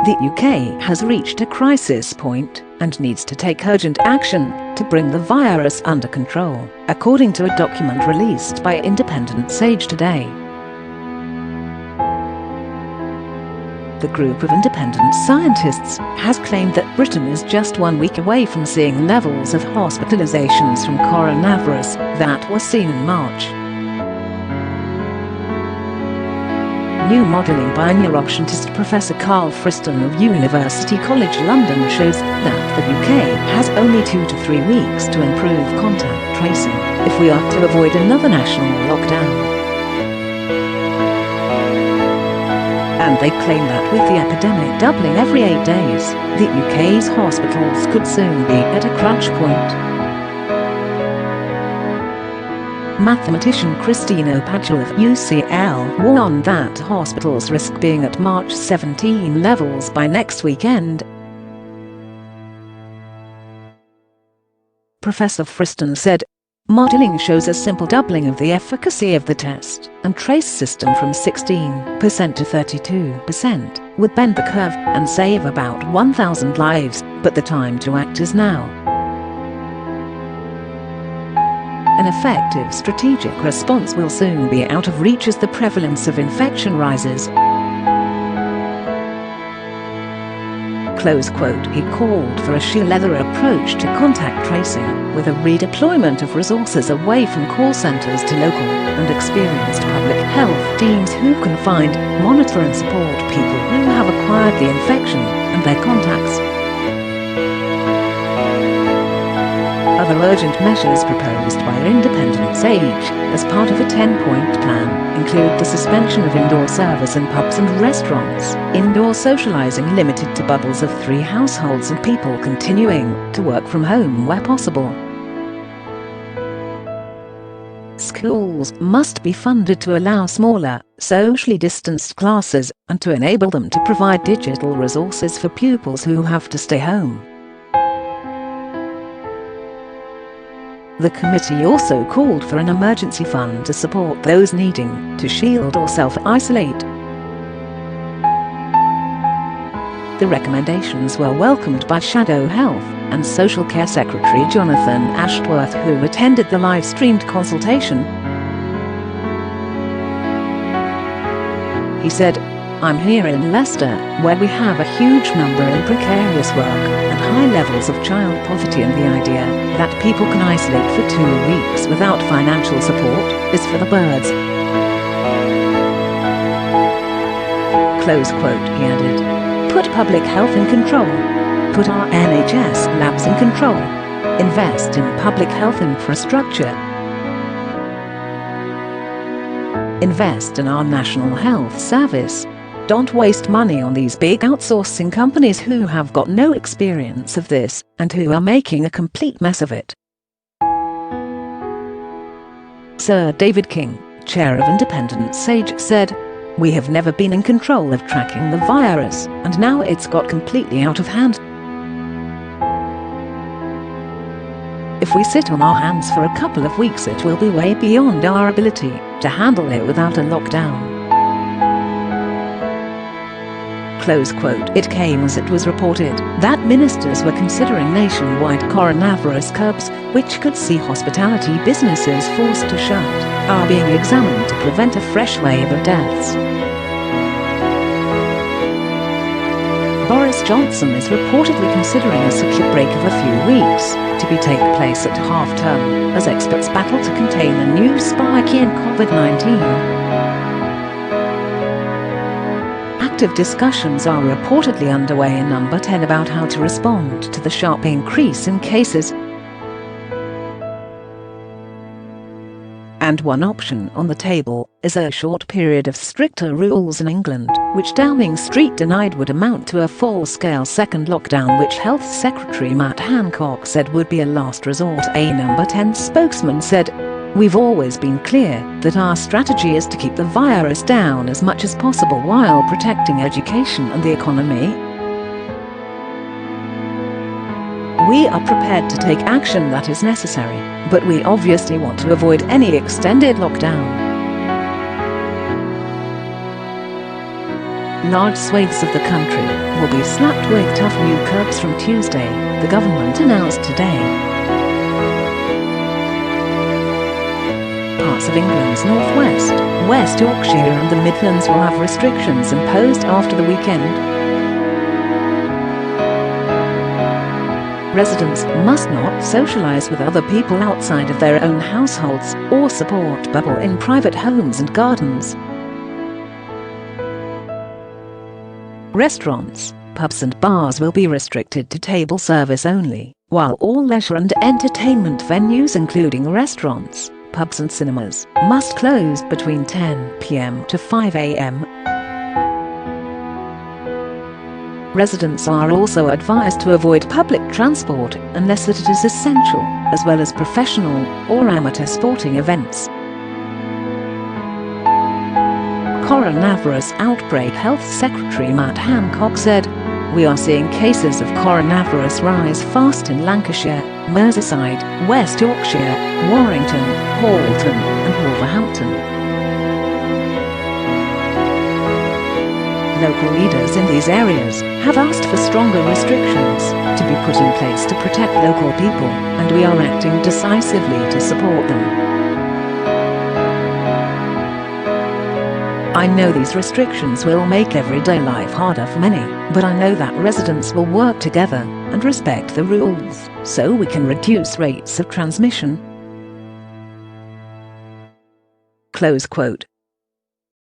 The UK has reached a crisis point and needs to take urgent action to bring the virus under control, according to a document released by Independent Sage today. The group of independent scientists has claimed that Britain is just 1 week away from seeing levels of hospitalisations from coronavirus that were seen in March. New modelling by neuroscientist Professor Karl Friston of University College London shows that the UK has only 2 to 3 weeks to improve contact tracing if we are to avoid another national lockdown. And they claim that with the epidemic doubling every 8 days, the UK's hospitals could soon be at a crunch point. Mathematician Christina Pagel of UCL warned that hospitals risk being at March 17 levels by next weekend. Professor Friston said, "Modelling shows a simple doubling of the efficacy of the test and trace system from 16% to 32% would bend the curve and save about 1,000 lives, but the time to act is now. An effective strategic response will soon be out of reach as the prevalence of infection rises." Close quote. He called for a shoe-leather approach to contact tracing, with a redeployment of resources away from call centres to local and experienced public health teams who can find, monitor and support people who have acquired the infection and their contacts. Other urgent measures proposed by Independent Sage as part of a 10-point plan include the suspension of indoor service in pubs and restaurants, indoor socialising limited to bubbles of 3 households, and people continuing to work from home where possible. Schools must be funded to allow smaller, socially distanced classes and to enable them to provide digital resources for pupils who have to stay home. The committee also called for an emergency fund to support those needing to shield or self-isolate. The recommendations were welcomed by Shadow Health and Social Care Secretary Jonathan Ashworth, who attended the live-streamed consultation. He said, "I'm here in Leicester, where we have a huge number in precarious work and high levels of child poverty, and the idea that people can isolate for 2 weeks without financial support is for the birds." Close quote. He added, "Put public health in control. Put our NHS labs in control. Invest in public health infrastructure. Invest in our National Health Service. Don't waste money on these big outsourcing companies who have got no experience of this and who are making a complete mess of it." Sir David King, chair of Independent Sage, said, "We have never been in control of tracking the virus, and now it's got completely out of hand. If we sit on our hands for a couple of weeks, it will be way beyond our ability to handle it without a lockdown." Close quote. It came as it was reported that ministers were considering nationwide coronavirus curbs, which could see hospitality businesses forced to shut, are being examined to prevent a fresh wave of deaths. Boris Johnson is reportedly considering a circuit break of a few weeks to be take place at half-term as experts battle to contain a new spike in COVID-19. Active discussions are reportedly underway in Number 10 about how to respond to the sharp increase in cases. And one option on the table is a short period of stricter rules in England, which Downing Street denied would amount to a full-scale second lockdown, which Health Secretary Matt Hancock said would be a last resort. A Number 10 spokesman said, "We've always been clear that our strategy is to keep the virus down as much as possible while protecting education and the economy. We are prepared to take action that is necessary, but we obviously want to avoid any extended lockdown." large swathes of the country will be slapped with tough new curbs from Tuesday, the government announced today. Parts of England's northwest, West Yorkshire and the Midlands will have restrictions imposed after the weekend. Residents must not socialise with other people outside of their own households or support bubble in private homes and gardens. Restaurants, pubs and bars will be restricted to table service only, while all leisure and entertainment venues including restaurants, pubs and cinemas must close between 10 p.m. to 5 a.m. Residents are also advised to avoid public transport unless it is essential, as well as professional or amateur sporting events. Coronavirus outbreak. Health Secretary Matt Hancock said, "We are seeing cases of coronavirus rise fast in Lancashire, Merseyside, West Yorkshire, Warrington, Halton and Wolverhampton." Local leaders in these areas have asked for stronger restrictions to be put in place to protect local people, and we are acting decisively to support them. I know these restrictions will make everyday life harder for many, but I know that residents will work together and respect the rules so we can reduce rates of transmission. Close quote.